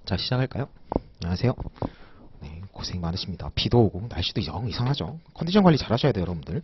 자, 시작할까요? 안녕하세요. 네, 고생 많으십니다. 비도 오고 날씨도 영 이상하죠. 컨디션 관리 잘 하셔야 돼요, 여러분들.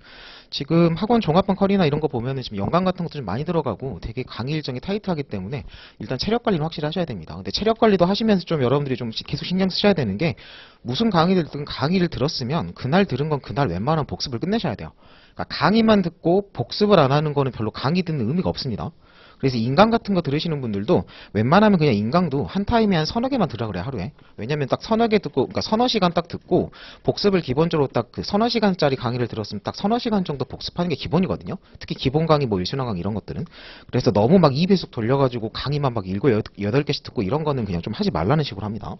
지금 학원 종합반 컬이나 이런 거 보면은 지금 연강 같은 것도 좀 많이 들어가고 되게 강의 일정이 타이트하기 때문에 일단 체력 관리는 확실히 하셔야 됩니다. 근데 체력 관리도 하시면서 좀 여러분들이 좀 계속 신경 쓰셔야 되는 게, 무슨 강의를 들었으면 그날 들은 건 그날 웬만한 복습을 끝내셔야 돼요. 그러니까 강의만 듣고 복습을 안 하는 거는 별로 강의 듣는 의미가 없습니다. 그래서 인강 같은 거 들으시는 분들도 웬만하면 그냥 인강도 한 타임에 한 서너 개만 들으라 그래요, 하루에. 왜냐면 딱 서너 개 듣고, 그러니까 서너 시간 딱 듣고 복습을 기본적으로 딱 그 서너 시간짜리 강의를 들었으면 딱 서너 시간 정도 복습하는 게 기본이거든요. 특히 기본 강의 뭐 일순환 강의 이런 것들은. 그래서 너무 막 2배속 돌려가지고 강의만 막 7, 8개씩 듣고 이런 거는 그냥 좀 하지 말라는 식으로 합니다.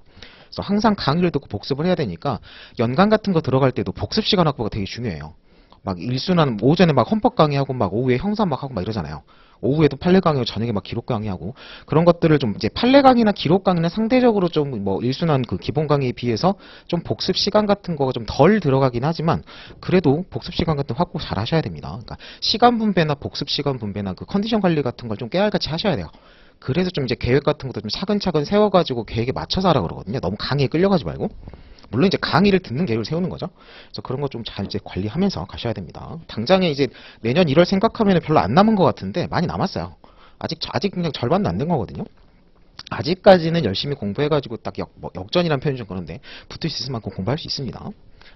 그래서 항상 강의를 듣고 복습을 해야 되니까 연강 같은 거 들어갈 때도 복습 시간 확보가 되게 중요해요. 막 일순환 오전에 막 헌법 강의하고 막 오후에 형사 막 하고 막 이러잖아요. 오후에도 판례 강의하고 저녁에 막 기록 강의하고, 그런 것들을 좀 이제 판례 강의나 기록 강의는 상대적으로 좀 뭐 일순환 그 기본 강의에 비해서 좀 복습 시간 같은 거가 좀 덜 들어가긴 하지만 그래도 복습 시간 같은 거 확보 잘 하셔야 됩니다. 그러니까 시간 분배나 복습 시간 분배나 그 컨디션 관리 같은 걸 좀 깨알같이 하셔야 돼요. 그래서 좀 이제 계획 같은 것도 좀 차근차근 세워가지고 계획에 맞춰서 하라 그러거든요. 너무 강의에 끌려가지 말고. 물론 이제 강의를 듣는 계획을 세우는 거죠. 그래서 그런 거 좀 잘 이제 관리하면서 가셔야 됩니다. 당장에 이제 내년 1월 생각하면 별로 안 남은 것 같은데 많이 남았어요. 아직 그냥 절반도 안 된 거거든요. 아직까지는 열심히 공부해가지고 딱 역전이라는 표현이 좀 그런데 붙을 수 있을 만큼 공부할 수 있습니다.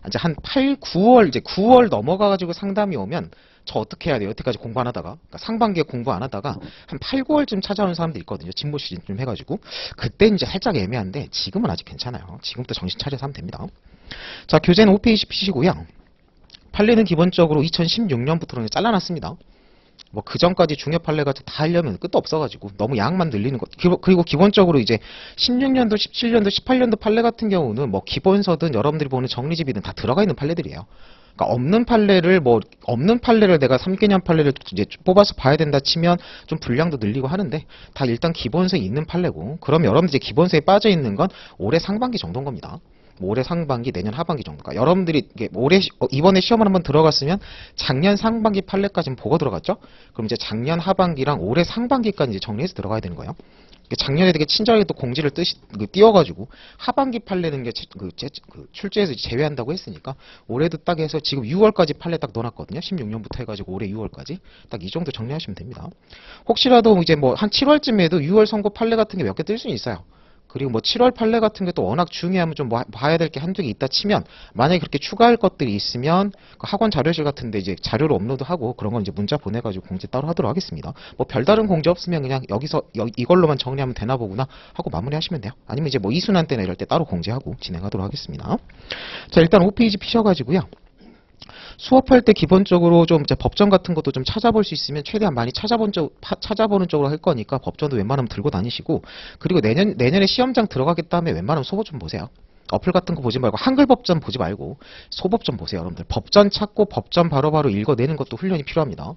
이제 한 8, 9월, 이제 9월 넘어가가지고 상담이 오면 저 어떻게 해야 돼요? 여태까지 공부 안 하다가, 그러니까 상반기에 공부 안 하다가 한 8, 9월쯤 찾아오는 사람들 있거든요. 진모 시즌 좀 해가지고. 그때 이제 살짝 애매한데 지금은 아직 괜찮아요. 지금부터 정신 차려서 하면 됩니다. 자, 교재는 5페이지 피시고요. 판례는 기본적으로 2016년부터 잘라놨습니다. 뭐 그 전까지 중요 판례가 다 하려면 끝도 없어가지고 너무 양만 늘리는 것. 그리고 기본적으로 이제 16년도, 17년도, 18년도 판례 같은 경우는 뭐 기본서든 여러분들이 보는 정리집이든 다 들어가 있는 판례들이에요. 그러니까 없는 판례를 내가 3개년 판례를 이제 뽑아서 봐야 된다 치면 좀 분량도 늘리고 하는데, 다 일단 기본서에 있는 판례고, 그럼 여러분들이 기본서에 빠져 있는 건 올해 상반기 정도인 겁니다. 뭐 올해 상반기, 내년 하반기 정도. 그러니까 여러분들이 이번에 시험을 한번 들어갔으면 작년 상반기 판례까지는 보고 들어갔죠? 그럼 이제 작년 하반기랑 올해 상반기까지 이제 정리해서 들어가야 되는 거예요. 작년에 되게 친절하게 또 공지를 띄워가지고 하반기 판례는 출제에서 제외한다고 했으니까 올해도 딱 해서 지금 6월까지 판례 딱 넣어놨거든요. 16년부터 해가지고 올해 6월까지 딱 이 정도 정리하시면 됩니다. 혹시라도 이제 뭐 한 7월쯤에도 6월 선고 판례 같은 게 몇 개 뜰 수는 있어요. 그리고 뭐 7월 판례 같은 게 또 워낙 중요하면 좀 뭐 봐야 될 게 한두 개 있다 치면, 만약에 그렇게 추가할 것들이 있으면 그 학원 자료실 같은데 이제 자료를 업로드하고 그런 건 이제 문자 보내가지고 공지 따로 하도록 하겠습니다. 뭐 별다른 공지 없으면 그냥 여기서 이걸로만 정리하면 되나 보구나 하고 마무리하시면 돼요. 아니면 이제 뭐 이순환 때나 이럴 때 따로 공지하고 진행하도록 하겠습니다. 자, 일단 5페이지 피셔가지고요. 수업할 때 기본적으로 좀 이제 법전 같은 것도 좀 찾아볼 수 있으면 최대한 많이 찾아보는 쪽으로 할 거니까 법전도 웬만하면 들고 다니시고, 그리고 내년에 시험장 들어가겠다 하면 웬만하면 소법 좀 보세요. 어플 같은 거 보지 말고 한글 법전 보지 말고 소법전 보세요. 여러분들 법전 찾고 법전 바로바로 읽어내는 것도 훈련이 필요합니다.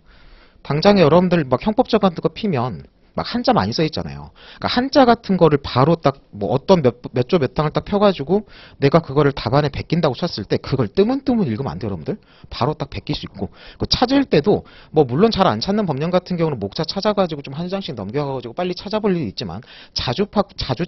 당장에 여러분들 막 형법전 같은 거 피면 막 한자 많이 써 있잖아요. 그러니까 한자 같은 거를 바로 딱 뭐 어떤 몇 조 몇 항을 딱 펴가지고 내가 그거를 답안에 베낀다고 쳤을 때 그걸 뜨문뜨문 읽으면 안 돼요, 여러분들. 바로 딱 베낄 수 있고, 그 찾을 때도 뭐 물론 잘 안 찾는 법령 같은 경우는 목차 찾아가지고 좀 한 장씩 넘겨가지고 빨리 찾아볼 일이 있지만, 자주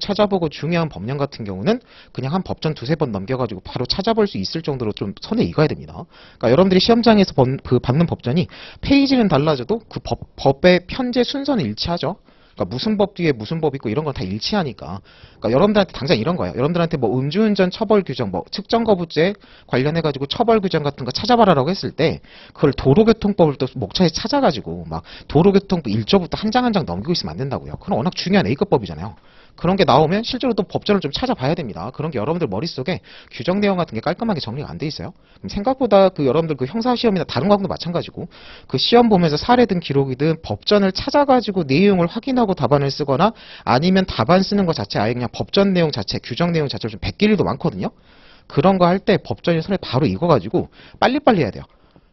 찾아보고 중요한 법령 같은 경우는 그냥 한 법전 두세 번 넘겨가지고 바로 찾아볼 수 있을 정도로 좀 손에 익어야 됩니다. 그러니까 여러분들이 시험장에서 받는 법전이 페이지는 달라져도 그 법의 편제 순서는 일치하죠. 그러니까 무슨 법 뒤에 무슨 법 있고 이런 건 다 일치하니까. 그러니까 여러분들한테 당장 이런 거예요. 여러분들한테 뭐 음주운전 처벌 규정, 뭐 측정거부죄 관련해가지고 처벌 규정 같은 거 찾아봐라라고 했을 때, 그걸 도로교통법을 또 목차에 찾아가지고 막 도로교통법 1조부터 한 장 한 장 넘기고 있으면 안 된다고요. 그건 워낙 중요한 A급 법이잖아요. 그런 게 나오면 실제로 또 법전을 좀 찾아봐야 됩니다. 그런 게 여러분들 머릿속에 규정 내용 같은 게 깔끔하게 정리가 안 돼 있어요. 그럼 생각보다 그 여러분들 그 형사시험이나 다른 과목도 마찬가지고 그 시험 보면서 사례든 기록이든 법전을 찾아가지고 내용을 확인하고 답안을 쓰거나, 아니면 답안 쓰는 것 자체 아예 그냥 법전 내용 자체, 규정 내용 자체를 좀 베낄 일도 많거든요. 그런 거 할 때 법전이 손에 바로 익어가지고 빨리빨리 해야 돼요.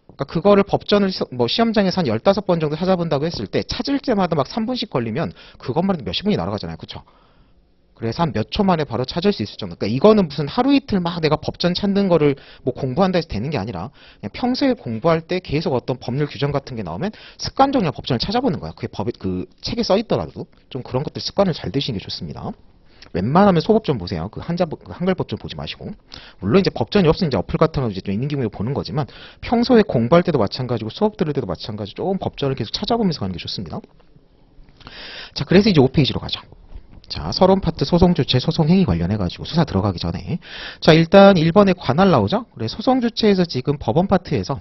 그러니까 그거를 법전을 뭐 시험장에서 한 15번 정도 찾아본다고 했을 때 찾을 때마다 막 3분씩 걸리면 그것만 해도 몇십 분이 날아가잖아요. 그쵸? 그래서 한 몇 초 만에 바로 찾을 수 있을 정도. 그러니까 이거는 무슨 하루 이틀 막 내가 법전 찾는 거를 뭐 공부한다 해서 되는 게 아니라, 그냥 평소에 공부할 때 계속 어떤 법률 규정 같은 게 나오면 습관적으로 법전을 찾아보는 거야. 그게 그 책에 써 있더라도 좀 그런 것들 습관을 잘 들이시는 게 좋습니다. 웬만하면 소법전 보세요. 그 한글법전 보지 마시고. 물론 이제 법전이 없으면 이제 어플 같은 거 이제 좀 있는 경우에 보는 거지만 평소에 공부할 때도 마찬가지고 수업 들을 때도 마찬가지 조금 법전을 계속 찾아보면서 가는 게 좋습니다. 자, 그래서 이제 5페이지로 가죠. 자, 서론 파트 소송 주체, 소송 행위 관련해가지고 수사 들어가기 전에. 자, 일단 1번에 관할 나오죠? 그래, 소송 주체에서 지금 법원 파트에서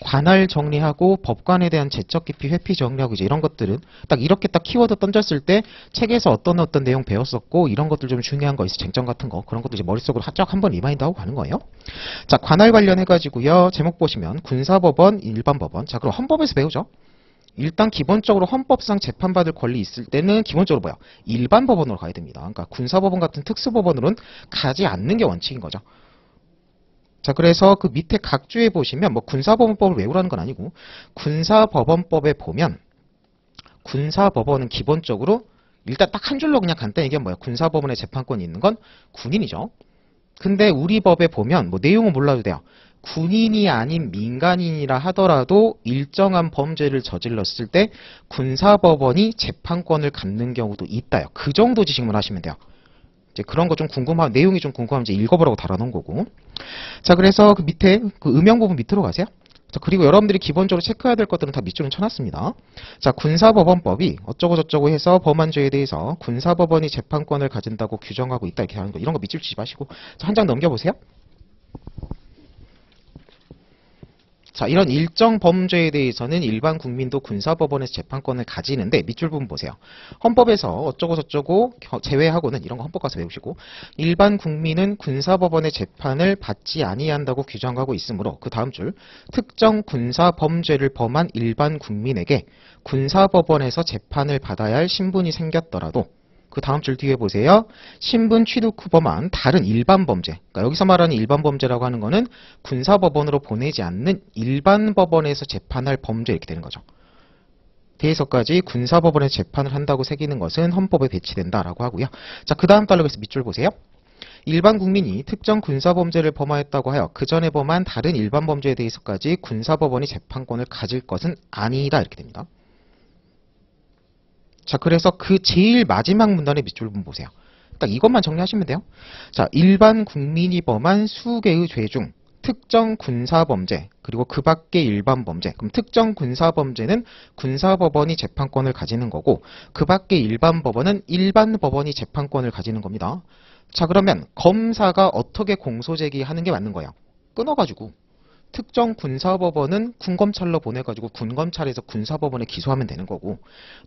관할 정리하고 법관에 대한 제적 깊이 회피 정리하고 이제 이런 것들은 딱 이렇게 딱 키워드 던졌을 때 책에서 어떤 내용 배웠었고 이런 것들 좀 중요한 거 있어 쟁점 같은 거 그런 것도 이제 머릿속으로 쫙 한번 리마인드 하고 가는 거예요. 자, 관할 관련해가지고요. 제목 보시면 군사법원, 일반법원. 자, 그럼 헌법에서 배우죠. 일단 기본적으로 헌법상 재판받을 권리 있을 때는 기본적으로 뭐야? 일반 법원으로 가야 됩니다. 그러니까 군사법원 같은 특수법원으로는 가지 않는 게 원칙인 거죠. 자, 그래서 그 밑에 각주에 보시면 뭐 군사법원법을 외우라는 건 아니고 군사법원법에 보면 군사법원은 기본적으로 일단 딱 한 줄로 그냥 간단히 얘기하면 뭐야? 군사법원의 재판권이 있는 건 군인이죠. 근데 우리 법에 보면 뭐 내용은 몰라도 돼요. 군인이 아닌 민간인이라 하더라도 일정한 범죄를 저질렀을 때 군사법원이 재판권을 갖는 경우도 있다요. 그 정도 지식만 하시면 돼요. 이제 그런 거 좀 궁금한 내용이 좀 궁금하면 이제 읽어보라고 달아놓은 거고. 자, 그래서 그 밑에 그 음영 부분 밑으로 가세요. 자, 그리고 여러분들이 기본적으로 체크해야 될 것들은 다 밑줄은 쳐놨습니다. 자, 군사법원법이 어쩌고 저쩌고 해서 범한죄에 대해서 군사법원이 재판권을 가진다고 규정하고 있다 이렇게 하는 거 이런 거 밑줄 치지 마시고 한 장 넘겨보세요. 자, 이런 일정 범죄에 대해서는 일반 국민도 군사법원에서 재판권을 가지는데 밑줄 부분 보세요. 헌법에서 어쩌고 저쩌고 제외하고는 이런 거 헌법 가서 외우시고 일반 국민은 군사법원의 재판을 받지 아니한다고 규정하고 있으므로 그 다음 줄 특정 군사범죄를 범한 일반 국민에게 군사법원에서 재판을 받아야 할 신분이 생겼더라도 그 다음 줄 뒤에 보세요. 신분 취득 후 범한 다른 일반 범죄. 그러니까 여기서 말하는 일반 범죄라고 하는 거는 군사법원으로 보내지 않는 일반 법원에서 재판할 범죄 이렇게 되는 거죠. 대해서까지 군사법원에 재판을 한다고 새기는 것은 헌법에 배치된다라고 하고요. 자, 그 다음 달러에서 밑줄 보세요. 일반 국민이 특정 군사범죄를 범하였다고 하여 그 전에 범한 다른 일반 범죄에 대해서까지 군사법원이 재판권을 가질 것은 아니다 이렇게 됩니다. 자, 그래서 그 제일 마지막 문단의 밑줄 부분 보세요. 딱 이것만 정리하시면 돼요. 자, 일반 국민이 범한 수개의 죄 중 특정 군사범죄 그리고 그 밖의 일반 범죄. 그럼 특정 군사범죄는 군사법원이 재판권을 가지는 거고 그 밖의 일반 법원은 일반 법원이 재판권을 가지는 겁니다. 자, 그러면 검사가 어떻게 공소제기하는 게 맞는 거예요? 끊어가지고 특정 군사법원은 군검찰로 보내가지고 군검찰에서 군사법원에 기소하면 되는 거고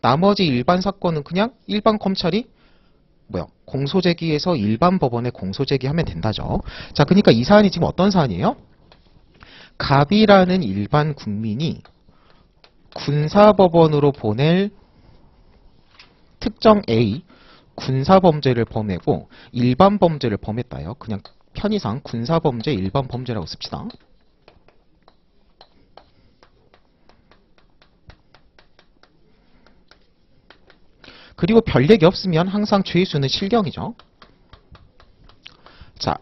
나머지 일반 사건은 그냥 일반 검찰이 공소제기해서 일반 법원에 공소제기하면 된다죠. 자, 그러니까 이 사안이 지금 어떤 사안이에요? 갑이라는 일반 국민이 군사법원으로 보낼 특정 A 군사범죄를 범하고 일반 범죄를 범했다요. 그냥 편의상 군사범죄 일반 범죄라고 씁시다. 그리고 별 얘기 없으면 항상 죄수는 실경이죠. 자,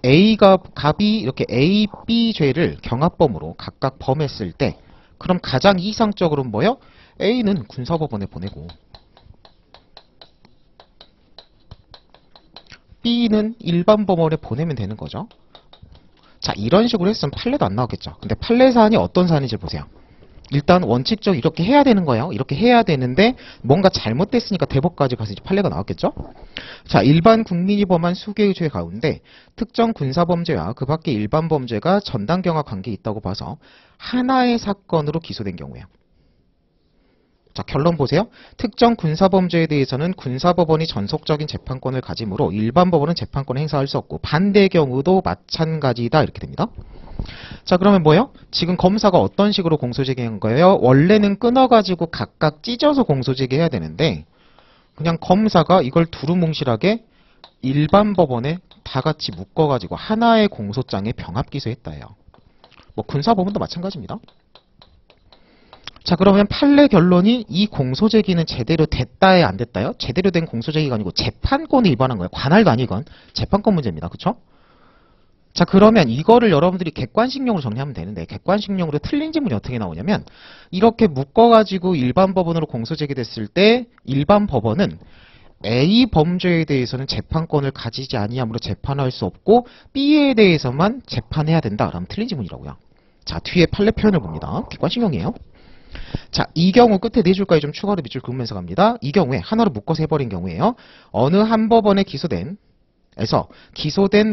갑이 이렇게 A, B 죄를 경합범으로 각각 범했을 때 그럼 가장 이상적으로는 뭐예요? A는 군사법원에 보내고 B는 일반 법원에 보내면 되는 거죠. 자, 이런 식으로 했으면 판례도 안 나오겠죠. 근데 판례 사안이 어떤 사안인지 보세요. 일단 원칙적으로 이렇게 해야 되는 거예요. 이렇게 해야 되는데 뭔가 잘못됐으니까 대법까지 가서 이제 판례가 나왔겠죠. 자, 일반 국민이 범한 수개의 죄 가운데 특정 군사범죄와 그 밖의 일반 범죄가 전당경화 관계에 있다고 봐서 하나의 사건으로 기소된 경우에요. 자, 결론 보세요. 특정 군사범죄에 대해서는 군사법원이 전속적인 재판권을 가지므로 일반 법원은 재판권을 행사할 수 없고 반대 경우도 마찬가지다 이렇게 됩니다. 자, 그러면 뭐예요? 지금 검사가 어떤 식으로 공소제기한 거예요? 원래는 끊어가지고 각각 찢어서 공소제기해야 되는데 그냥 검사가 이걸 두루뭉실하게 일반 법원에 다 같이 묶어가지고 하나의 공소장에 병합 기소했다예요. 뭐 군사법원도 마찬가지입니다. 자, 그러면 판례 결론이 이 공소제기는 제대로 됐다에 안 됐다요? 제대로 된 공소제기가 아니고 재판권에 위반한 거예요. 관할도 아니건 재판권 문제입니다. 그쵸? 자, 그러면 이거를 여러분들이 객관식용으로 정리하면 되는데 객관식용으로 틀린 지문이 어떻게 나오냐면 이렇게 묶어가지고 일반 법원으로 공소제기됐을 때 일반 법원은 A 범죄에 대해서는 재판권을 가지지 아니하므로 재판할 수 없고 B에 대해서만 재판해야 된다. 라면 틀린 지문이라고요. 자, 뒤에 판례 표현을 봅니다. 객관식용이에요. 자, 이 경우 끝에 네 줄까지 좀 추가로 밑줄 그으면서 갑니다. 이 경우에 하나로 묶어서 해버린 경우에요. 어느 한 법원에 기소된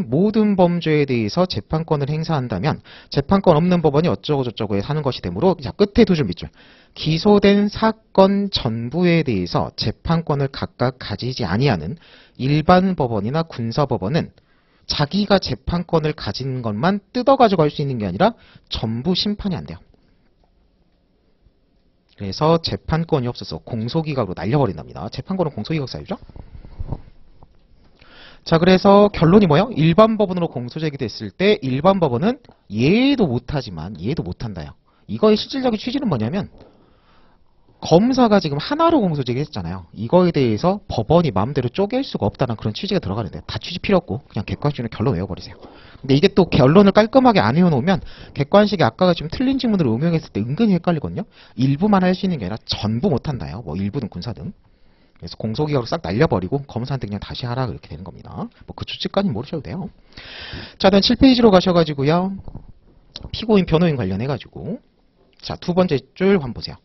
모든 범죄에 대해서 재판권을 행사한다면 재판권 없는 법원이 어쩌고 저쩌고 해 하는 것이 되므로 자, 끝에 두 줄 밑줄. 기소된 사건 전부에 대해서 재판권을 각각 가지지 아니하는 일반 법원이나 군사 법원은 자기가 재판권을 가진 것만 뜯어가지고 할 수 있는 게 아니라 전부 심판이 안 돼요. 그래서 재판권이 없어서 공소기각으로 날려버린답니다. 재판권은 공소기각 사유죠. 자, 그래서 결론이 뭐예요? 일반 법원으로 공소 제기됐을 때 일반 법원은 이해도 못하지만 이해도 못한다요. 이거의 실질적인 취지는 뭐냐면 검사가 지금 하나로 공소 제기했잖아요. 이거에 대해서 법원이 마음대로 쪼갤 수가 없다는 그런 취지가 들어가는데 다 취지 필요 없고 그냥 객관식으로 결론 외워버리세요. 근데 이게 또 결론을 깔끔하게 안 외워놓으면 객관식이 아까가 지금 틀린 지문을 응용했을 때 은근히 헷갈리거든요. 일부만 할 수 있는 게 아니라 전부 못한다요. 뭐 일부든 군사든. 그래서 공소기각으로 싹 날려버리고 검사한테 그냥 다시 하라 그렇게 되는 겁니다. 뭐 그 추측까지 모르셔도 돼요. 자, 다음 7페이지로 가셔가지고요. 피고인, 변호인 관련해가지고 자, 두 번째 줄 한번 보세요.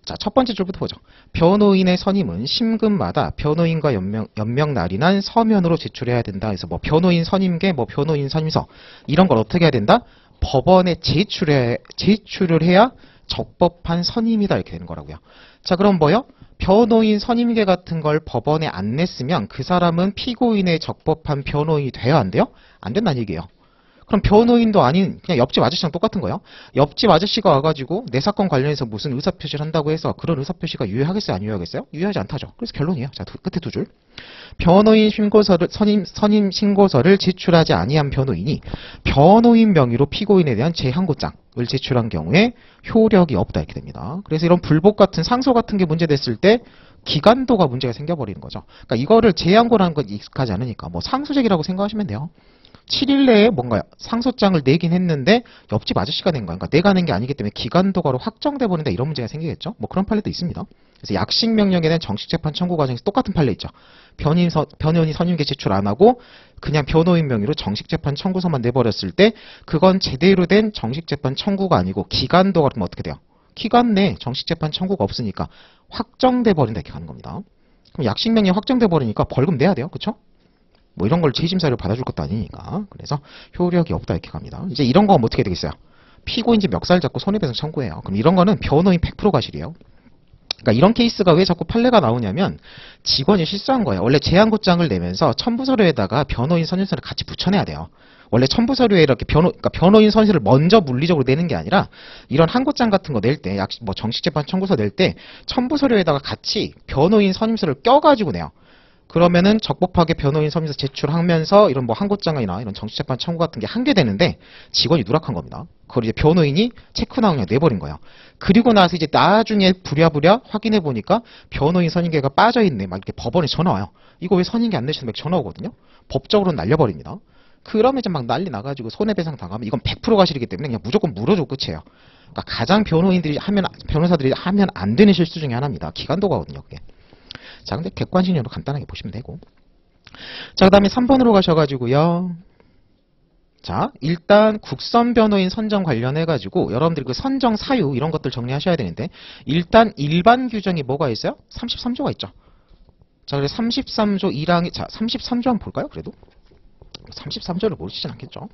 자, 첫 번째 줄부터 보죠. 변호인의 선임은 심근마다 변호인과 연명 날인한 서면으로 제출해야 된다. 그래서 뭐 변호인 선임계, 뭐 변호인 선임서 이런 걸 어떻게 해야 된다? 법원에 제출을 해야 적법한 선임이다 이렇게 되는 거라고요. 자, 그럼 뭐요? 변호인 선임계 같은 걸 법원에 안 냈으면 그 사람은 피고인의 적법한 변호인이 돼야 안 돼요? 안 된다는 얘기예요. 그럼 변호인도 아닌 그냥 옆집 아저씨랑 똑같은 거예요. 옆집 아저씨가 와가지고 내 사건 관련해서 무슨 의사표시를 한다고 해서 그런 의사표시가 유효하겠어요? 안 유효하겠어요? 유효하지 않다죠. 그래서 결론이에요. 자, 끝에 두 줄. 변호인 신고서를 선임 신고서를 제출하지 아니한 변호인이 변호인 명의로 피고인에 대한 재항고장을 제출한 경우에 효력이 없다 이렇게 됩니다. 그래서 이런 불복 같은 상소 같은 게 문제됐을 때 기간도가 문제가 생겨버리는 거죠. 그러니까 이거를 재항고라는 건 익숙하지 않으니까 뭐 상소제기라고 생각하시면 돼요. 7일 내에 뭔가 상소장을 내긴 했는데 옆집 아저씨가 낸 거야. 그러니까 내가 낸 게 아니기 때문에 기간도가로 확정돼 버린다 이런 문제가 생기겠죠. 뭐 그런 판례도 있습니다. 그래서 약식 명령에 대한 정식 재판 청구 과정에서 똑같은 판례 있죠. 변호인이 선임계 제출 안 하고 그냥 변호인 명의로 정식 재판 청구서만 내버렸을 때 그건 제대로 된 정식 재판 청구가 아니고 기간도가 그러면 어떻게 돼요? 기간 내 정식 재판 청구가 없으니까 확정돼 버린다 이렇게 가는 겁니다. 그럼 약식 명령 확정돼 버리니까 벌금 내야 돼요. 그렇죠? 뭐 이런 걸 재심사를 받아줄 것도 아니니까. 그래서 효력이 없다 이렇게 갑니다. 이제 이런 거 어떻게 되겠어요? 피고인지 멱살 잡고 손해배상 청구해요. 그럼 이런 거는 변호인 100% 과실이에요. 그러니까 이런 케이스가 왜 자꾸 판례가 나오냐면 직원이 실수한 거예요. 원래 재항고장을 내면서 첨부서류에다가 변호인 선임서를 같이 붙여내야 돼요. 원래 첨부서류에 이렇게 그러니까 변호인 선임서를 먼저 물리적으로 내는 게 아니라 이런 항고장 같은 거 낼 때, 뭐 정식재판 청구서 낼 때 첨부서류에다가 같이 변호인 선임서를 껴가지고 내요. 그러면은 적법하게 변호인 선임서 제출하면서 이런 뭐 항고장이나 이런 정식재판 청구 같은 게 한계되는데 직원이 누락한 겁니다. 그걸 이제 변호인이 체크나우 그냥 내버린 거예요. 그리고 나서 이제 나중에 부랴부랴 확인해 보니까 변호인 선임계가 빠져있네. 막 이렇게 법원에 전화 와요. 이거 왜 선임계 안 내시는 막 전화 오거든요. 법적으로는 날려버립니다. 그러면 이제 막 난리 나가지고 손해배상 당하면 이건 100% 과실이기 때문에 그냥 무조건 물어주고 끝이에요. 그러니까 가장 변호사들이 하면 안 되는 실수 중에 하나입니다. 기간도가거든요, 그게. 자, 근데 객관식으로 간단하게 보시면 되고. 자, 그 다음에 3번으로 가셔가지고요. 자, 일단 국선 변호인 선정 관련해가지고 여러분들이 그 선정 사유 이런 것들 정리하셔야 되는데 일단 일반 규정이 뭐가 있어요? 33조가 있죠. 자, 그래서 33조 1항이 자, 33조 한번 볼까요? 그래도 33조를 모르시진 않겠죠.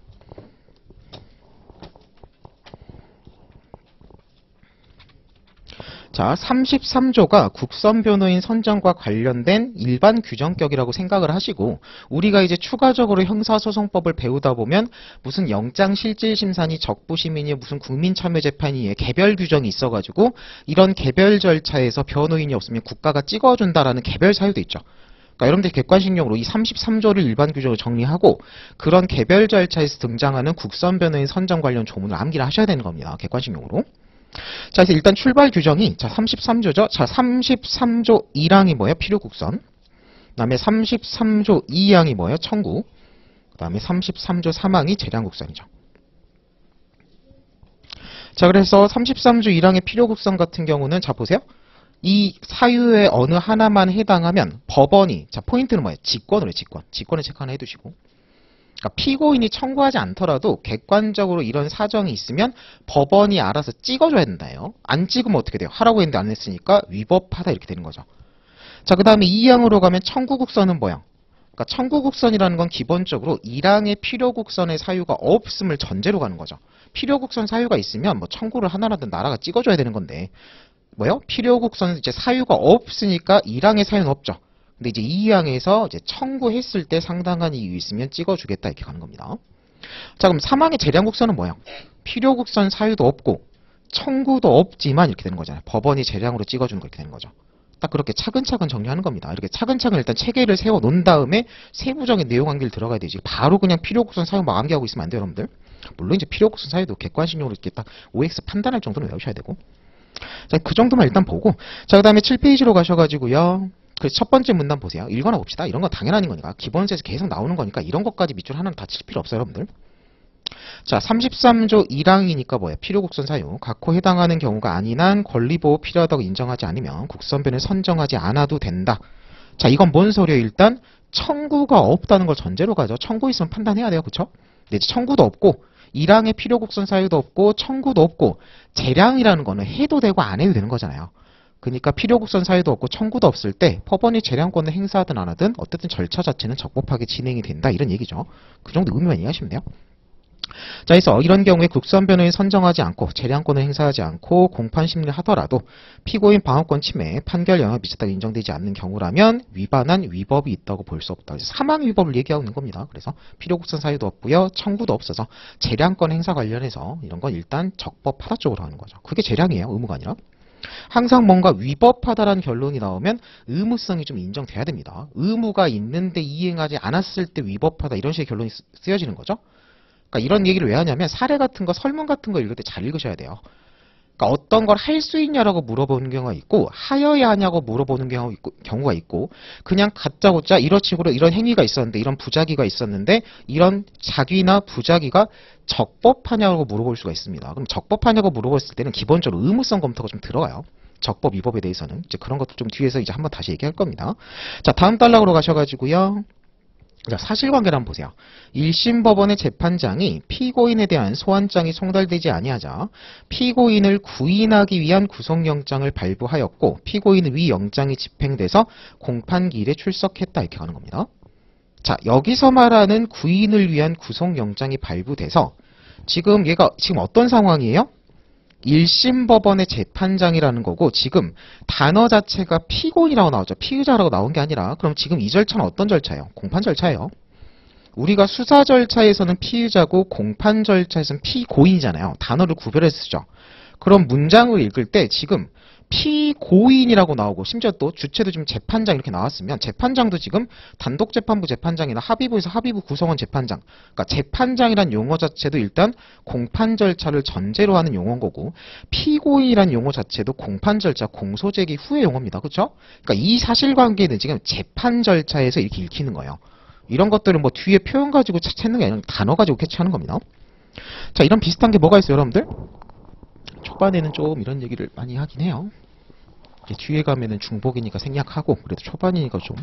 자, 33조가 국선 변호인 선정과 관련된 일반 규정격이라고 생각을 하시고 우리가 이제 추가적으로 형사소송법을 배우다 보면 무슨 영장실질심사니 적부심이니 무슨 국민참여재판이 개별 규정이 있어가지고 이런 개별 절차에서 변호인이 없으면 국가가 찍어준다라는 개별 사유도 있죠. 그러니까 여러분들 객관식용으로 이 33조를 일반 규정으로 정리하고 그런 개별 절차에서 등장하는 국선 변호인 선정 관련 조문을 암기를 하셔야 되는 겁니다. 객관식용으로. 자, 그래서 일단 출발 규정이 자 33조죠. 자, 33조 1항이 뭐예요? 필요국선. 그 다음에 33조 2항이 뭐예요? 청구. 그 다음에 33조 3항이 재량국선이죠. 자, 그래서 33조 1항의 필요국선 같은 경우는 자 보세요. 이 사유의 어느 하나만 해당하면 법원이, 자, 포인트는 뭐예요? 직권으로, 직권. 직권을 체크 하나 해두시고. 그러니까 피고인이 청구하지 않더라도 객관적으로 이런 사정이 있으면 법원이 알아서 찍어줘야 된다요. 안 찍으면 어떻게 돼요? 하라고 했는데 안 했으니까 위법하다 이렇게 되는 거죠. 자, 그 다음에 2항으로 가면 청구국선은 뭐야? 그러니까 청구국선이라는 건 기본적으로 1항의 필요국선의 사유가 없음을 전제로 가는 거죠. 필요국선 사유가 있으면 뭐 청구를 하나라든 나라가 찍어줘야 되는 건데 뭐요? 필요국선 이제 사유가 없으니까 1항의 사유는 없죠. 근데 이제 2항에서 이제 청구했을 때 상당한 이유 있으면 찍어주겠다 이렇게 가는 겁니다. 자, 그럼 3항의 재량국선은 뭐야? 필요국선 사유도 없고 청구도 없지만 이렇게 되는 거잖아요. 법원이 재량으로 찍어주는 거 이렇게 되는 거죠. 딱 그렇게 차근차근 정리하는 겁니다. 이렇게 차근차근 일단 체계를 세워 놓은 다음에 세부적인 내용 한길 들어가야 되지. 바로 그냥 필요국선 사유 막 암기하고 있으면 안 돼요, 여러분들. 물론 이제 필요국선 사유도 객관식용으로 이렇게 딱 OX 판단할 정도는 외우셔야 되고. 자, 그 정도만 일단 보고. 자, 그 다음에 7페이지로 가셔가지고요. 그 첫 번째 문단 보세요. 읽어나 봅시다. 이런 건 당연한 거니까. 기본서에서 계속 나오는 거니까 이런 것까지 밑줄 하나는 다 칠 필요 없어요, 여러분들. 자, 33조 1항이니까 뭐야? 필요국선 사유. 각호 해당하는 경우가 아닌 한 권리보호 필요하다고 인정하지 않으면 국선변을 선정하지 않아도 된다. 자, 이건 뭔 소리예요? 일단 청구가 없다는 걸 전제로 가죠. 청구 있으면 판단해야 돼요. 그쵸? 근데 이제 청구도 없고 1항의 필요국선 사유도 없고 청구도 없고 재량이라는 거는 해도 되고 안 해도 되는 거잖아요. 그러니까 필요국선 사유도 없고 청구도 없을 때 법원이 재량권을 행사하든 안 하든 어쨌든 절차 자체는 적법하게 진행이 된다 이런 얘기죠. 그 정도 의미만 이해하시면 돼요. 자, 그래서 이런 경우에 국선변호인 선정하지 않고 재량권을 행사하지 않고 공판 심리를 하더라도 피고인 방어권 침해에 판결 영향을 미쳤다고 인정되지 않는 경우라면 위반한 위법이 있다고 볼 수 없다. 그래서 사망 위법을 얘기하고 있는 겁니다. 그래서 필요국선 사유도 없고요. 청구도 없어서 재량권 행사 관련해서 이런 건 일단 적법하다 쪽으로 하는 거죠. 그게 재량이에요. 의무가 아니라. 항상 뭔가 위법하다라는 결론이 나오면 의무성이 좀 인정돼야 됩니다. 의무가 있는데 이행하지 않았을 때 위법하다 이런 식의 결론이 쓰여지는 거죠. 그러니까 이런 얘기를 왜 하냐면 사례 같은 거, 설문 같은 거 읽을 때 잘 읽으셔야 돼요. 그러니까 어떤 걸 할 수 있냐라고 물어보는 경우가 있고 하여야 하냐고 물어보는 경우가 있고 그냥 다짜고짜 이런 식으로 이런 행위가 있었는데 이런 부작위가 있었는데 이런 작위나 부작위가 적법하냐고 물어볼 수가 있습니다. 그럼 적법하냐고 물어봤을 때는 기본적으로 의무성 검토가 좀 들어가요. 적법 위법에 대해서는 이제 그런 것도 좀 뒤에서 이제 한번 다시 얘기할 겁니다. 자, 다음 단락으로 가셔가지고요. 자, 사실관계를 한번 보세요. 1심 법원의 재판장이 피고인에 대한 소환장이 송달되지 아니하자 피고인을 구인하기 위한 구속영장을 발부하였고 피고인은 위 영장이 집행돼서 공판기일에 출석했다 이렇게 가는 겁니다. 자, 여기서 말하는 구인을 위한 구속영장이 발부돼서 지금 얘가 지금 어떤 상황이에요? 1심 법원의 재판장이라는 거고 지금 단어 자체가 피고인이라고 나오죠. 피의자라고 나온 게 아니라 그럼 지금 이 절차는 어떤 절차예요? 공판 절차예요. 우리가 수사 절차에서는 피의자고 공판 절차에서는 피고인이잖아요. 단어를 구별해서 쓰죠. 그럼 문장을 읽을 때 지금 피고인이라고 나오고 심지어 또 주체도 지금 재판장 이렇게 나왔으면 재판장도 지금 단독재판부 재판장이나 합의부에서 합의부 구성원 재판장 그러니까 재판장이란 용어 자체도 일단 공판 절차를 전제로 하는 용어인 거고 피고인이란 용어 자체도 공판 절차 공소제기 후의 용어입니다. 그렇죠? 그러니까 이 사실관계는 지금 재판 절차에서 이렇게 읽히는 거예요. 이런 것들은 뭐 뒤에 표현 가지고 찾는 게 아니라 단어 가지고 캐치하는 겁니다. 자, 이런 비슷한 게 뭐가 있어요, 여러분들? 초반에는 좀 이런 얘기를 많이 하긴 해요. 뒤에 가면은 중복이니까 생략하고 그래도 초반이니까 좀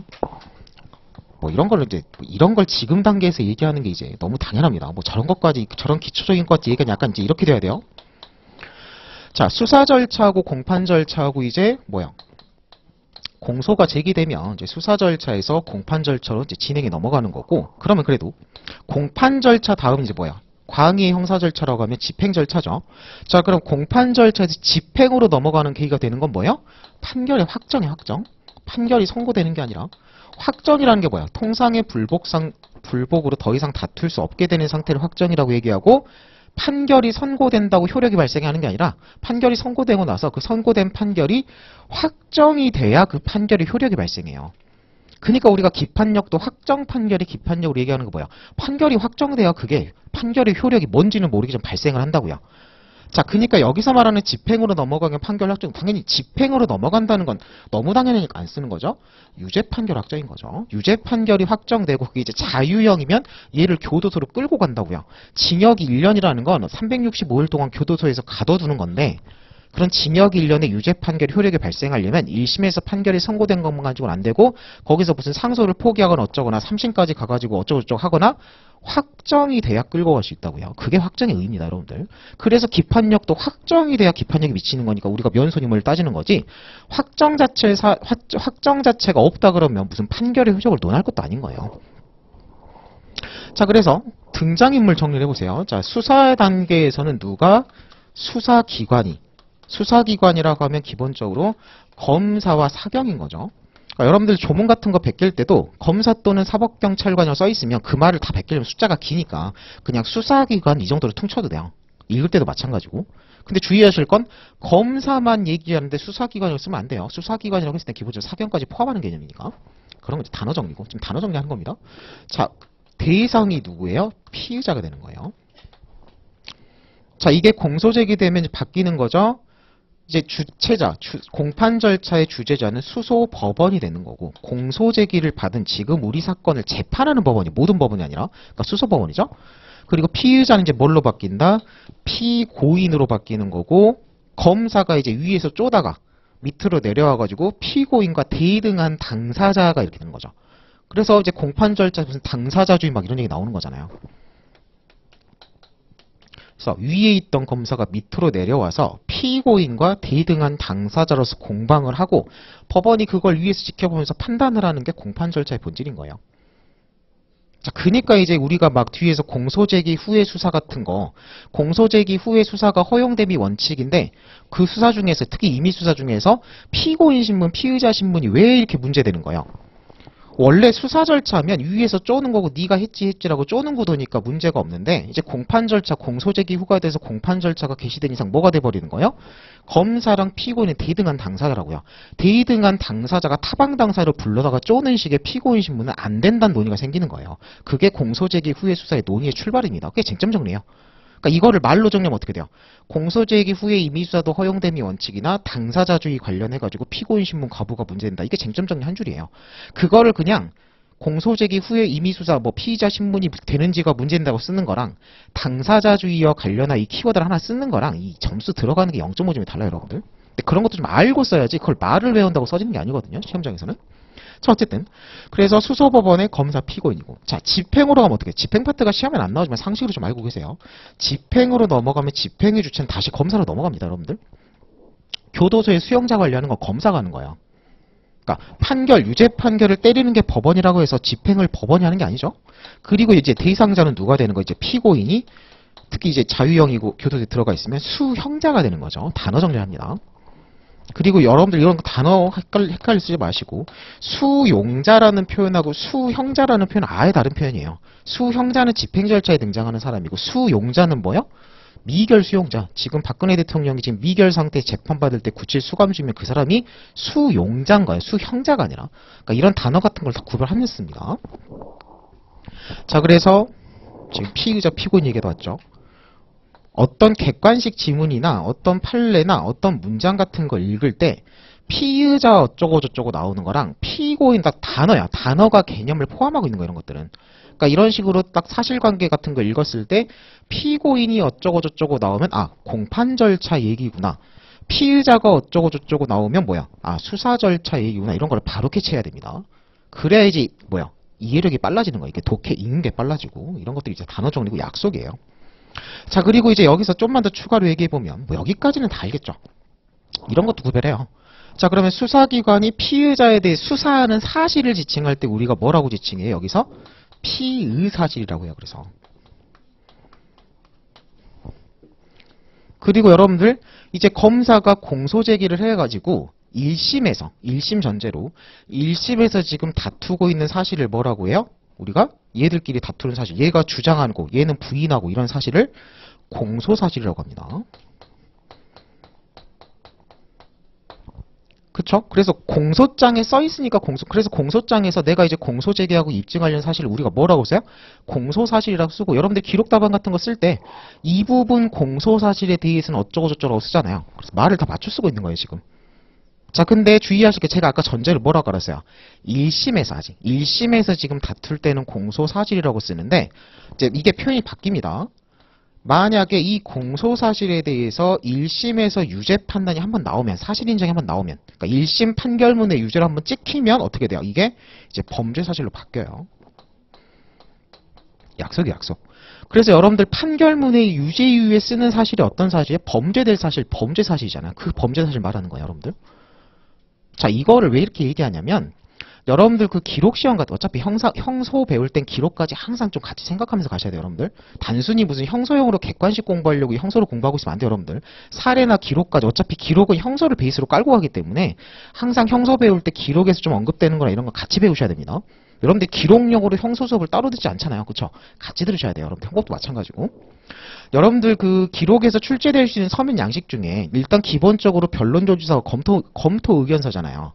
뭐 이런 걸 이제 이런 걸 지금 단계에서 얘기하는 게 이제 너무 당연합니다. 뭐 저런 것까지 저런 기초적인 것까지 얘기가 약간 이제 이렇게 돼야 돼요. 자, 수사 절차하고 공판 절차하고 이제 뭐야? 공소가 제기되면 이제 수사 절차에서 공판 절차로 이제 진행이 넘어가는 거고 그러면 그래도 공판 절차 다음 이제 뭐야? 광의 형사 절차라고 하면 집행 절차죠. 자, 그럼 공판 절차에서 집행으로 넘어가는 계기가 되는 건 뭐예요? 판결의 확정이 확정. 판결이 선고되는 게 아니라 확정이라는 게 뭐야? 통상의 불복으로 더 이상 다툴 수 없게 되는 상태를 확정이라고 얘기하고 판결이 선고된다고 효력이 발생하는 게 아니라 판결이 선고되고 나서 그 선고된 판결이 확정이 돼야 그 판결의 효력이 발생해요. 그러니까 우리가 기판력도 확정 판결이 기판력으로 얘기하는 거 뭐야? 판결이 확정돼야 그게 판결의 효력이 뭔지는 모르기 전 발생을 한다고요. 자, 그러니까 여기서 말하는 집행으로 넘어가면 판결 확정, 당연히 집행으로 넘어간다는 건 너무 당연하니까 안 쓰는 거죠. 유죄 판결 확정인 거죠. 유죄 판결이 확정되고 그게 이제 자유형이면 얘를 교도소로 끌고 간다고요. 징역이 1년이라는 건 365일 동안 교도소에서 가둬두는 건데 그런 징역 1년의 유죄 판결 효력이 발생하려면 1심에서 판결이 선고된 것만 가지고는 안 되고 거기서 무슨 상소를 포기하거나 어쩌거나 3심까지 가가지고 어쩌고저쩌고 하거나 확정이 돼야 끌고 갈 수 있다고요. 그게 확정의 의미입니다, 여러분들. 그래서 기판력도 확정이 돼야 기판력이 미치는 거니까 우리가 면소님을 따지는 거지 확정 자체가 없다 그러면 무슨 판결의 효력을 논할 것도 아닌 거예요. 자, 그래서 등장인물 정리를 해보세요. 자, 수사 단계에서는 누가 수사기관이라고 하면 기본적으로 검사와 사경인 거죠. 그러니까 여러분들 조문 같은 거 베낄 때도 검사 또는 사법경찰관이라고 써있으면 그 말을 다 베끼려면 숫자가 기니까 그냥 수사기관 이 정도로 퉁쳐도 돼요. 읽을 때도 마찬가지고. 근데 주의하실 건 검사만 얘기하는데 수사기관이라고 쓰면 안 돼요. 수사기관이라고 했을 때 기본적으로 사경까지 포함하는 개념이니까. 그런 거 단어 정리고. 지금 단어 정리하는 겁니다. 자, 대상이 누구예요? 피의자가 되는 거예요. 자, 이게 공소제기되면 이제 바뀌는 거죠. 이제 공판 절차의 주재자는 수소 법원이 되는 거고, 공소제기를 받은 지금 우리 사건을 재판하는 법원이 모든 법원이 아니라, 그러니까 수소 법원이죠. 그리고 피의자는 이제 뭘로 바뀐다? 피고인으로 바뀌는 거고, 검사가 이제 위에서 쪼다가 밑으로 내려와가지고 피고인과 대등한 당사자가 이렇게 되는 거죠. 그래서 이제 공판 절차 무슨 당사자주의 막 이런 얘기 나오는 거잖아요. 그래서 위에 있던 검사가 밑으로 내려와서 피고인과 대등한 당사자로서 공방을 하고 법원이 그걸 위에서 지켜보면서 판단을 하는 게 공판 절차의 본질인 거예요. 자, 그러니까 이제 우리가 막 뒤에서 공소제기 후의 수사 같은 거, 공소제기 후의 수사가 허용됨이 원칙인데 그 수사 중에서 특히 임의수사 중에서 피고인 신문, 피의자 신문이 왜 이렇게 문제되는 거예요? 원래 수사 절차면 위에서 쪼는 거고 네가 했지라고 쪼는 구도니까 문제가 없는데 이제 공판 절차, 공소제기 후가 돼서 공판 절차가 개시된 이상 뭐가 돼버리는 거예요? 검사랑 피고인은 대등한 당사자라고요. 대등한 당사자가 타방 당사를 불러다가 쪼는 식의 피고인 신문은 안 된다는 논의가 생기는 거예요. 그게 공소제기 후의 수사의 논의의 출발입니다. 그게 쟁점 정리예요. 그러니까 이거를 말로 정리하면 어떻게 돼요? 공소제기 후에 임의수사도 허용됨이 원칙이나 당사자주의 관련해가지고 피고인 신문 거부가 문제된다. 이게 쟁점 정리 한 줄이에요. 그거를 그냥 공소제기 후에 임의수사 뭐 피의자 신문이 되는지가 문제된다고 쓰는 거랑 당사자주의와 관련한 이 키워드를 하나 쓰는 거랑 이 점수 들어가는 게 0.5점이 달라요, 여러분들. 근데 그런 것도 좀 알고 써야지 그걸 말을 외운다고 써지는 게 아니거든요, 시험장에서는. 자, 어쨌든 그래서 수소법원의 검사 피고인이고, 자, 집행으로 가면 어떻게? 집행 파트가 시험에 안 나오지만 상식으로 좀 알고 계세요. 집행으로 넘어가면 집행의 주체는 다시 검사로 넘어갑니다, 여러분들. 교도소에 수용자 관리하는 건 검사가 하는 거예요. 그러니까 판결, 유죄 판결을 때리는 게 법원이라고 해서 집행을 법원이 하는 게 아니죠. 그리고 이제 대상자는 누가 되는 거? 이제 피고인이 특히 이제 자유형이고 교도소에 들어가 있으면 수형자가 되는 거죠. 단어 정리합니다. 그리고 여러분들 이런 단어 헷갈리 쓰지 마시고 수용자라는 표현하고 수형자라는 표현은 아예 다른 표현이에요. 수형자는 집행 절차에 등장하는 사람이고 수용자는 뭐요? 미결 수용자. 지금 박근혜 대통령이 지금 미결 상태에 재판받을 때 구칠 수감 중이면 그 사람이 수용자인 거예요. 수형자가 아니라. 그러니까 이런 단어 같은 걸 다 구별하면 씁니다. 자, 그래서 지금 피의자 피고인 얘기도 왔죠. 어떤 객관식 지문이나 어떤 판례나 어떤 문장 같은 걸 읽을 때 피의자 어쩌고 저쩌고 나오는 거랑 피고인 딱 단어야. 단어가 개념을 포함하고 있는 거 이런 것들은. 그러니까 이런 식으로 딱 사실관계 같은 걸 읽었을 때 피고인이 어쩌고 저쩌고 나오면 아, 공판 절차 얘기구나. 피의자가 어쩌고 저쩌고 나오면 뭐야? 아, 수사 절차 얘기구나. 이런 걸 바로 캐치해야 됩니다. 그래야지 뭐야? 이해력이 빨라지는 거야. 이게 독해 읽는 게 빨라지고 이런 것들이 이제 단어 정리고 약속이에요. 자, 그리고 이제 여기서 좀만 더 추가로 얘기해보면 뭐 여기까지는 다 알겠죠. 이런 것도 구별해요. 자, 그러면 수사기관이 피의자에 대해 수사하는 사실을 지칭할 때 우리가 뭐라고 지칭해요? 여기서 피의사실이라고 해요. 그래서 그리고 여러분들 이제 검사가 공소제기를 해가지고 1심 전제로 1심에서 지금 다투고 있는 사실을 뭐라고 해요? 우리가 얘들끼리 다투는 사실, 얘가 주장하고 얘는 부인하고 이런 사실을 공소사실이라고 합니다. 그쵸? 그래서 공소장에 써있으니까 그래서 공소장에서 내가 이제 공소제기하고 입증하려는 사실을 우리가 뭐라고 써요? 공소사실이라고 쓰고, 여러분들 기록답안 같은 거 쓸 때 이 부분 공소사실에 대해서는 어쩌고 저쩌고 쓰잖아요. 그래서 말을 다 맞춰 쓰고 있는 거예요, 지금. 자, 근데 주의하실 게 제가 아까 전제를 뭐라고 알았어요? 1심에서 아직. 1심에서 지금 다툴 때는 공소사실이라고 쓰는데, 이제 이게 표현이 바뀝니다. 만약에 이 공소사실에 대해서 1심에서 유죄 판단이 한번 나오면, 사실 인정이 한번 나오면, 그러니까 1심 판결문에 유죄를 한번 찍히면 어떻게 돼요? 이게 이제 범죄 사실로 바뀌어요. 약속이 약속. 그래서 여러분들 판결문의 유죄 이유에 쓰는 사실이 어떤 사실이에요? 범죄될 사실, 범죄 사실이잖아요. 그 범죄 사실 말하는 거예요, 여러분들. 자, 이거를 왜 이렇게 얘기하냐면, 여러분들 그 기록 시험 같은, 어차피 형소 배울 땐 기록까지 항상 좀 같이 생각하면서 가셔야 돼요, 여러분들. 단순히 무슨 형소형으로 객관식 공부하려고 형소를 공부하고 있으면 안 돼요, 여러분들. 사례나 기록까지, 어차피 기록은 형소를 베이스로 깔고 가기 때문에 항상 형소 배울 때 기록에서 좀 언급되는 거나 이런 거 같이 배우셔야 됩니다. 여러분들 기록용으로 형소 수업을 따로 듣지 않잖아요, 그쵸? 같이 들으셔야 돼요, 여러분들. 형법도 마찬가지고. 여러분들 그 기록에서 출제될 수 있는 서면 양식 중에 일단 기본적으로 변론조지서 검토 의견서잖아요.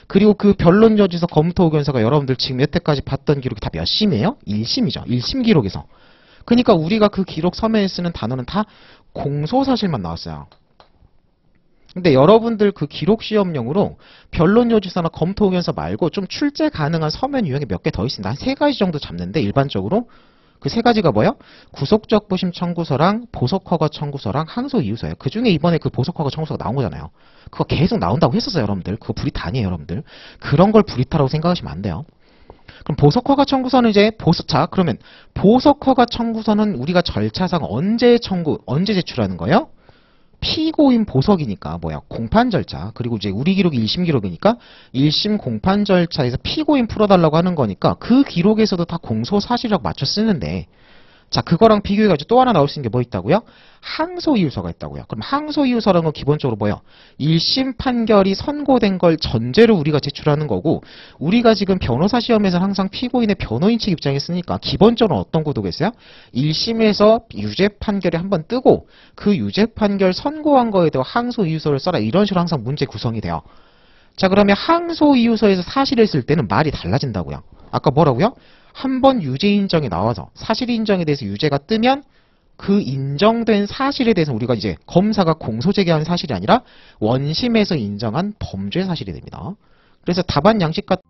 그리고 그 변론조지서 검토 의견서가 여러분들 지금 여태까지 봤던 기록이 다 몇 심이에요? 1심이죠. 1심 기록에서. 그러니까 우리가 그 기록 서면에 쓰는 단어는 다 공소사실만 나왔어요. 근데 여러분들 그 기록 시험용으로 변론조지서나 검토 의견서 말고 좀 출제 가능한 서면 유형이 몇 개 더 있습니다. 한 3가지 정도 잡는데 일반적으로 그 3가지가 뭐예요? 구속적 부심 청구서랑 보석허가 청구서랑 항소 이유서예요. 그 중에 이번에 그 보석허가 청구서가 나온 거잖아요. 그거 계속 나온다고 했었어요, 여러분들. 그거 불이타 아니에요, 여러분들. 그런 걸 불이타라고 생각하시면 안 돼요. 그럼 보석허가 청구서는 이제 자, 그러면 보석허가 청구서는 우리가 절차상 언제 제출하는 거예요? 피고인 보석이니까 뭐야? 공판 절차. 그리고 이제 우리 기록이 1심 기록이니까 1심 공판 절차에서 피고인 풀어달라고 하는 거니까 그 기록에서도 다 공소 사실이라고 맞춰 쓰는데, 자, 그거랑 비교해가지고 또 하나 나올 수 있는 게 뭐 있다고요? 항소 이유서가 있다고요. 그럼 항소 이유서라는 건 기본적으로 뭐예요? 1심 판결이 선고된 걸 전제로 우리가 제출하는 거고, 우리가 지금 변호사 시험에서는 항상 피고인의 변호인 측 입장에 쓰니까 기본적으로 어떤 구도겠어요? 1심에서 유죄 판결이 한번 뜨고 그 유죄 판결 선고한 거에 대해 항소 이유서를 써라, 이런 식으로 항상 문제 구성이 돼요. 자, 그러면 항소 이유서에서 사실을 쓸 때는 말이 달라진다고요. 아까 뭐라고요? 한번 유죄 인정이 나와서 사실 인정에 대해서 유죄가 뜨면 그 인정된 사실에 대해서 우리가 이제 검사가 공소 제기한 사실이 아니라 원심에서 인정한 범죄 사실이 됩니다. 그래서 답안 양식 같은